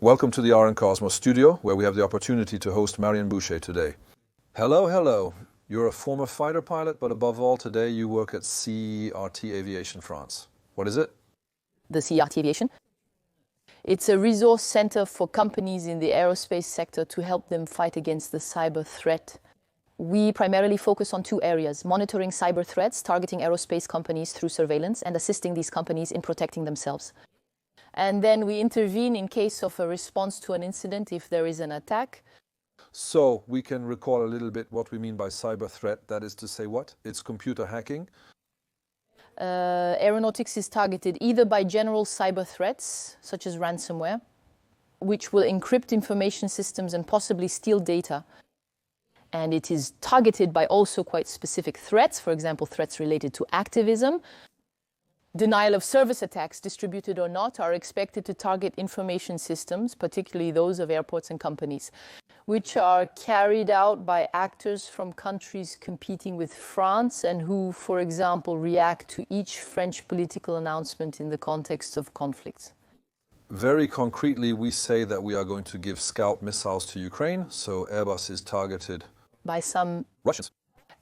Welcome to the RN Cosmos studio, where we have the opportunity to host Marion Boucher today. Hello, hello. You're a former fighter pilot, but above all, today you work at CERT Aviation France. What is it? The CERT Aviation. It's a resource center for companies in the aerospace sector to help them fight against the cyber threat. We primarily focus on two areas: monitoring cyber threats, targeting aerospace companies through surveillance, and assisting these companies in protecting themselves. And then we intervene in case of a response to an incident if there is an attack. So we can recall a little bit what we mean by cyber threat. That is to say what? It's computer hacking. Aeronautics is targeted either by general cyber threats, such as ransomware, which will encrypt information systems and possibly steal data. And it is targeted by also quite specific threats, for example, threats related to activism. Denial of service attacks, distributed or not, are expected to target information systems, particularly those of airports and companies, which are carried out by actors from countries competing with France and who, for example, react to each French political announcement in the context of conflicts. Very concretely, we say that we are going to give Scout missiles to Ukraine, so Airbus is targeted by some Russians.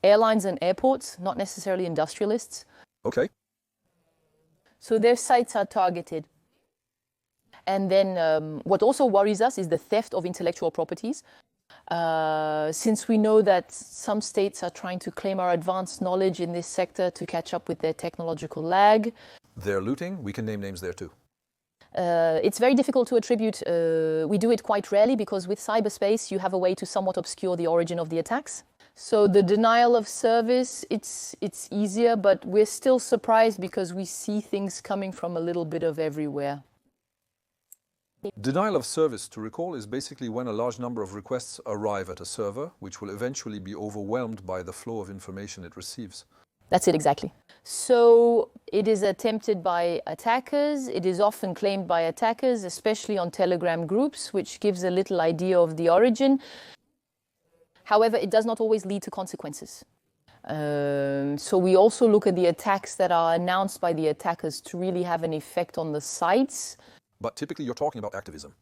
Airlines and airports, not necessarily industrialists. Okay. So their sites are targeted. And then what also worries us is the theft of intellectual properties. Since we know that some states are trying to claim our advanced knowledge in this sector to catch up with their technological lag. They're looting. We can name names there too. It's very difficult to attribute. We do it quite rarely because with cyberspace you have a way to somewhat obscure the origin of the attacks. So the denial of service, it's easier, but we're still surprised because we see things coming from a little bit of everywhere. Denial of service, to recall, is basically when a large number of requests arrive at a server, which will eventually be overwhelmed by the flow of information it receives. That's it, exactly. So it is attempted by attackers. It is often claimed by attackers, especially on Telegram groups, which gives a little idea of the origin. However, it does not always lead to consequences. So we also look at the attacks that are announced by the attackers to really have an effect on the sites. But typically you're talking about activism.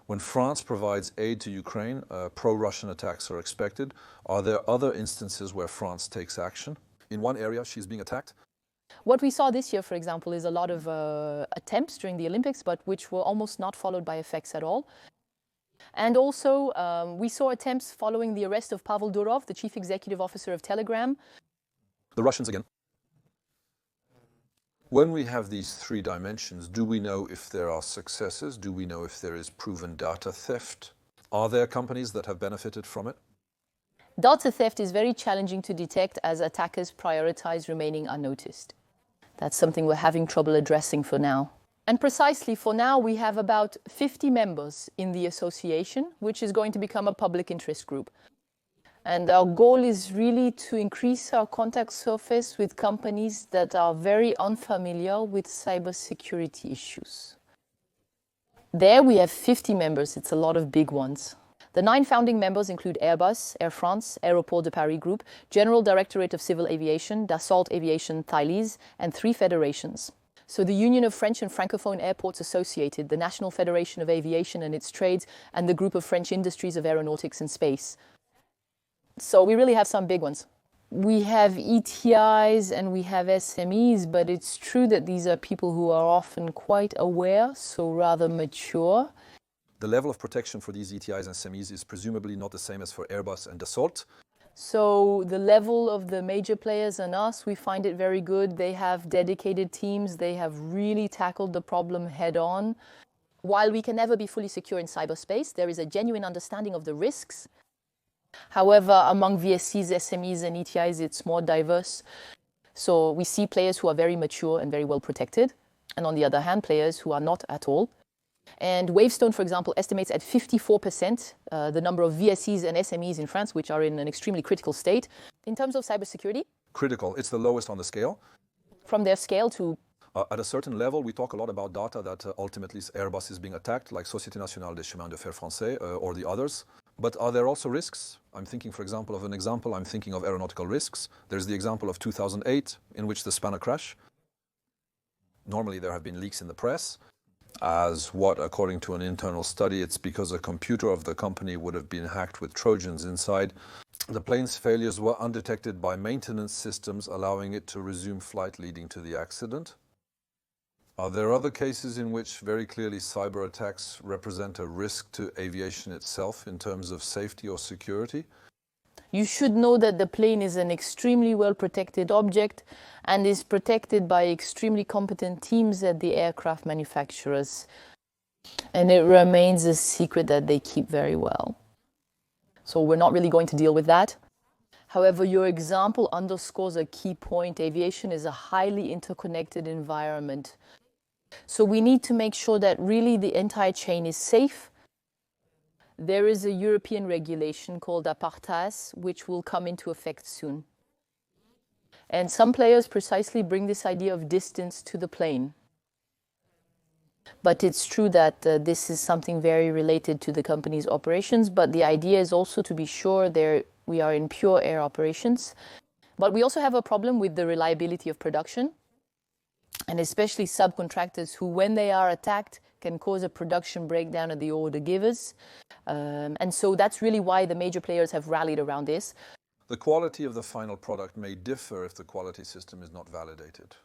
When France provides aid to Ukraine, pro-Russian attacks are expected. Are there other instances where France takes action? In one area, she's being attacked. What we saw this year, for example, is a lot of attempts during the Olympics, but which were almost not followed by effects at all. And also, we saw attempts following the arrest of Pavel Durov, the chief executive officer of Telegram. The Russians again. When we have these three dimensions, do we know if there are successes? Do we know if there is proven data theft? Are there companies that have benefited from it? Data theft is very challenging to detect as attackers prioritize remaining unnoticed. That's something we're having trouble addressing for now. And precisely for now, we have about 50 members in the association, which is going to become a public interest group. And our goal is really to increase our contact surface with companies that are very unfamiliar with cybersecurity issues. There we have 50 members. It's a lot of big ones. The 9 founding members include Airbus, Air France, Aéroports de Paris Group, General Directorate of Civil Aviation, Dassault Aviation Thalys, and 3 federations. So the Union of French and Francophone Airports Associated, the National Federation of Aviation and its Trades, and the Group of French Industries of Aeronautics and Space. So we really have some big ones. We have ETIs and we have SMEs, but it's true that these are people who are often quite aware, so rather mature. The level of protection for these ETIs and SMEs is presumably not the same as for Airbus and Dassault. So the level of the major players and us, we find it very good. They have dedicated teams. They have really tackled the problem head on. While we can never be fully secure in cyberspace, there is a genuine understanding of the risks. However, among VSCs, SMEs and ETIs, it's more diverse. So we see players who are very mature and very well protected. And on the other hand, players who are not at all. And Wavestone, for example, estimates at 54% the number of VSCs and SMEs in France, which are in an extremely critical state. In terms of cybersecurity? Critical. It's the lowest on the scale. From their scale to... At a certain level, we talk a lot about data that ultimately Airbus is being attacked, like Société Nationale des Chemins de Fer Français or the others. But are there also risks? I'm thinking, for example, I'm thinking of aeronautical risks. There's the example of 2008, in which the spanner crash. Normally, there have been leaks in the press. as what, according to an internal study, it's because a computer of the company would have been hacked with Trojans inside. The plane's failures were undetected by maintenance systems, allowing it to resume flight, leading to the accident. Are there other cases in which very clearly cyber attacks represent a risk to aviation itself in terms of safety or security? You should know that the plane is an extremely well-protected object and is protected by extremely competent teams at the aircraft manufacturers. And it remains a secret that they keep very well. So we're not really going to deal with that. However, your example underscores a key point. Aviation is a highly interconnected environment. So we need to make sure that really the entire chain is safe. There is a European regulation called Apartas, which will come into effect soon. And some players precisely bring this idea of distance to the plane. But it's true that this is something very related to the company's operations, but the idea is also to be sure we are in pure air operations. But we also have a problem with the reliability of production, and especially subcontractors who, when they are attacked, can cause a production breakdown at the order givers. And so that's really why the major players have rallied around this. The quality of the final product may differ if the quality system is not validated.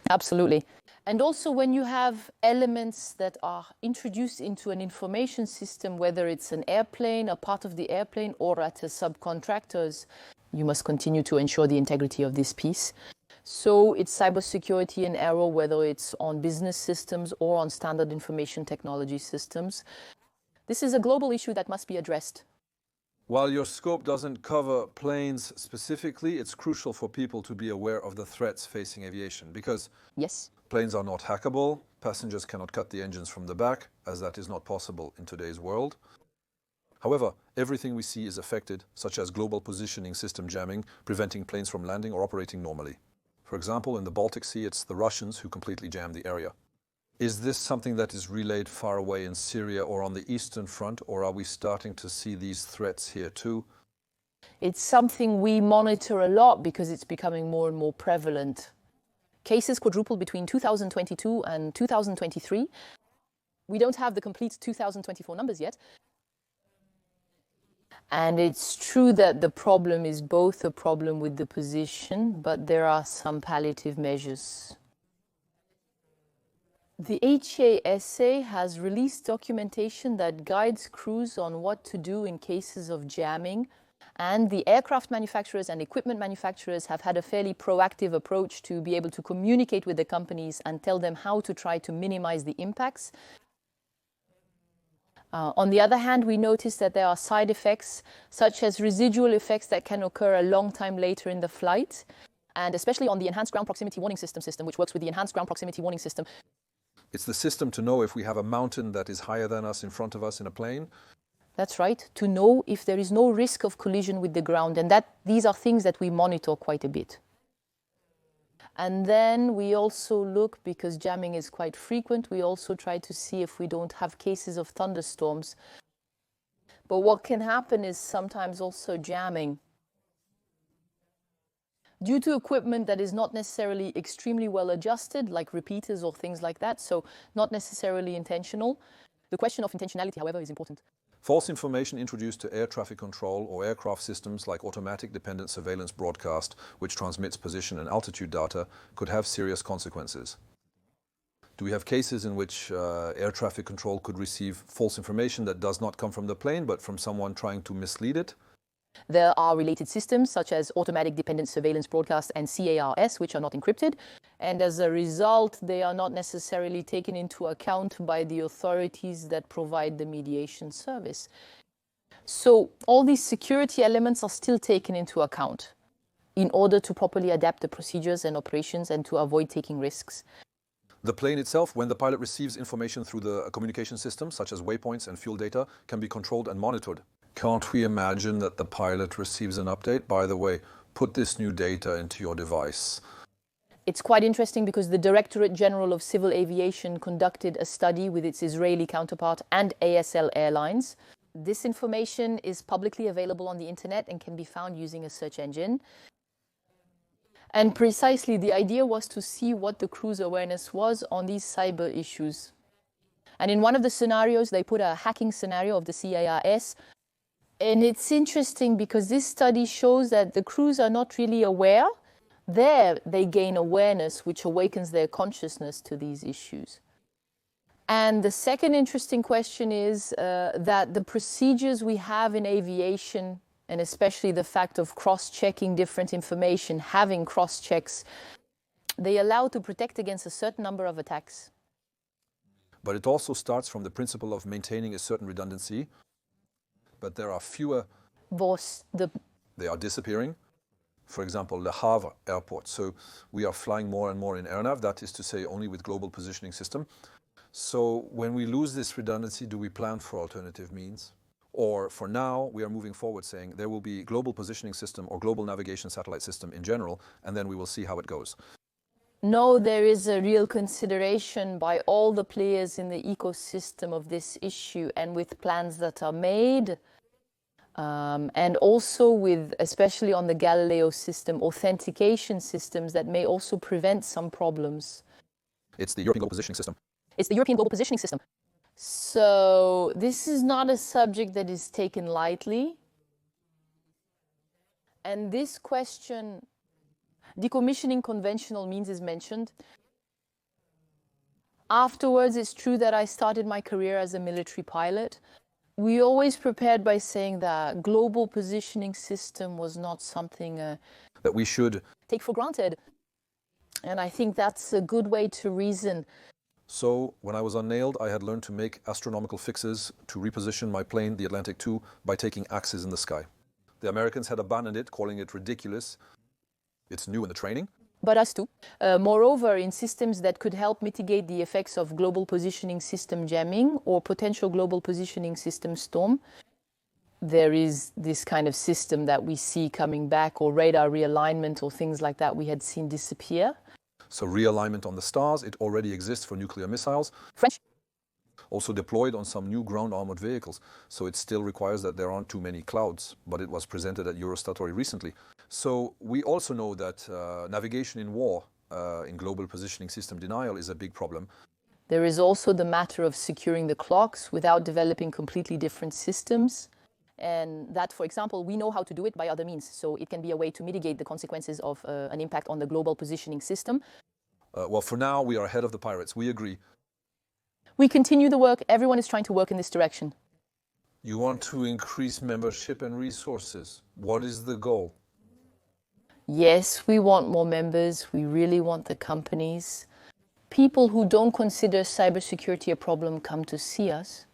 Absolutely. And also when you have elements that are introduced into an information system, whether it's an airplane, a part of the airplane, or at a subcontractors, you must continue to ensure the integrity of this piece. So it's cybersecurity and error, whether it's on business systems or on standard information technology systems. This is a global issue that must be addressed. While your scope doesn't cover planes specifically, it's crucial for people to be aware of the threats facing aviation because yes, planes are not hackable, passengers cannot cut the engines from the back, as that is not possible in today's world. However, everything we see is affected, such as global positioning system jamming, preventing planes from landing or operating normally. For example, in the Baltic Sea, it's the Russians who completely jammed the area. Is this something that is relayed far away in Syria or on the Eastern Front, or are we starting to see these threats here too? It's something we monitor a lot because it's becoming more and more prevalent. Cases quadrupled between 2022 and 2023. We don't have the complete 2024 numbers yet. And it's true that the problem is both a problem with the position, but there are some palliative measures. The HASA has released documentation that guides crews on what to do in cases of jamming, and the aircraft manufacturers and equipment manufacturers have had a fairly proactive approach to be able to communicate with the companies and tell them how to try to minimize the impacts. On the other hand, we noticed that there are side effects, such as residual effects that can occur a long time later in the flight, and especially on the Enhanced Ground Proximity Warning System, which works with the Enhanced Ground Proximity Warning System. It's the system to know if we have a mountain that is higher than us in front of us in a plane. That's right, to know if there is no risk of collision with the ground, and these are things that we monitor quite a bit. And then we also look, because jamming is quite frequent, we also try to see if we don't have cases of thunderstorms. But what can happen is sometimes also jamming due to equipment that is not necessarily extremely well adjusted, like repeaters or things like that, so not necessarily intentional. The question of intentionality, however, is important. False information introduced to air traffic control or aircraft systems like automatic dependent surveillance broadcast, which transmits position and altitude data, could have serious consequences. Do we have cases in which air traffic control could receive false information that does not come from the plane, but from someone trying to mislead it? There are related systems such as automatic dependent surveillance broadcast and CARS, which are not encrypted. And as a result, they are not necessarily taken into account by the authorities that provide the mediation service. So all these security elements are still taken into account in order to properly adapt the procedures and operations and to avoid taking risks. The plane itself, when the pilot receives information through the communication system, such as waypoints and fuel data, can be controlled and monitored. Can't we imagine that the pilot receives an update? By the way, put this new data into your device. It's quite interesting because the Directorate General of Civil Aviation conducted a study with its Israeli counterpart and ASL Airlines. This information is publicly available on the internet and can be found using a search engine. And precisely the idea was to see what the crew's awareness was on these cyber issues. And in one of the scenarios, they put a hacking scenario of the CAIS. And it's interesting because this study shows that the crews are not really aware. There, they gain awareness, which awakens their consciousness to these issues. And the second interesting question is that the procedures we have in aviation, and especially the fact of cross-checking different information, having cross-checks, they allow to protect against a certain number of attacks. But it also starts from the principle of maintaining a certain redundancy. But there are fewer. They are disappearing. For example, Le Havre Airport. So we are flying more and more in AirNav, that is to say only with global positioning system. So when we lose this redundancy, do we plan for alternative means? Or for now, we are moving forward saying there will be global positioning system or global navigation satellite system in general, and then we will see how it goes. No, there is a real consideration by all the players in the ecosystem of this issue, and with plans that are made, and also with, especially on the Galileo system, authentication systems that may also prevent some problems. It's the European Global Positioning System. It's the European Global Positioning System. So this is not a subject that is taken lightly. And this question, decommissioning conventional means, is mentioned. Afterwards, it's true that I started my career as a military pilot. We always prepared by saying that global positioning system was not something that we should take for granted. And I think that's a good way to reason. So when I was unnailed, I had learned to make astronomical fixes to reposition my plane, the Atlantic II, by taking axes in the sky. The Americans had abandoned it, calling it ridiculous. It's new in the training. But us too. Moreover, in systems that could help mitigate the effects of global positioning system jamming or potential global positioning system storm, there is this kind of system that we see coming back, or radar realignment or things like that we had seen disappear. So realignment on the stars, it already exists for nuclear missiles. French. Also deployed on some new ground-armored vehicles. So it still requires that there aren't too many clouds, but it was presented at Eurostatory recently. So we also know that navigation in war, in global positioning system denial, is a big problem. There is also the matter of securing the clocks without developing completely different systems. And that, for example, we know how to do it by other means. So it can be a way to mitigate the consequences of an impact on the global positioning system. Well, for now, we are ahead of the pirates. We agree. We continue the work. Everyone is trying to work in this direction. You want to increase membership and resources. What is the goal? Yes, we want more members. We really want the companies. People who don't consider cybersecurity a problem come to see us.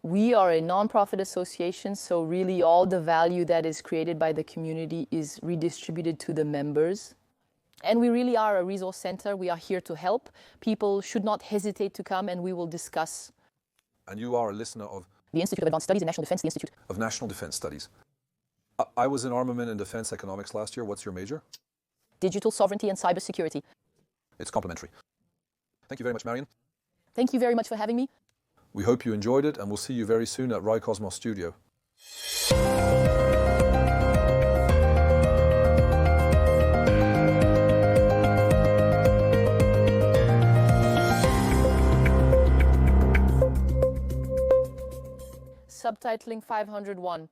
We are a non-profit association, so really all the value that is created by the community is redistributed to the members. And we really are a resource center. We are here to help. People should not hesitate to come, and we will discuss. And you are a listener of the Institute of Advanced Studies in National Defense, the Institute of National Defense Studies. I was in Armament and Defense Economics last year. What's your major? Digital sovereignty and cybersecurity. It's complementary. Thank you very much, Marion. Thank you very much for having me. We hope you enjoyed it, and we'll see you very soon at Cosmos Studio. Subtitling 501.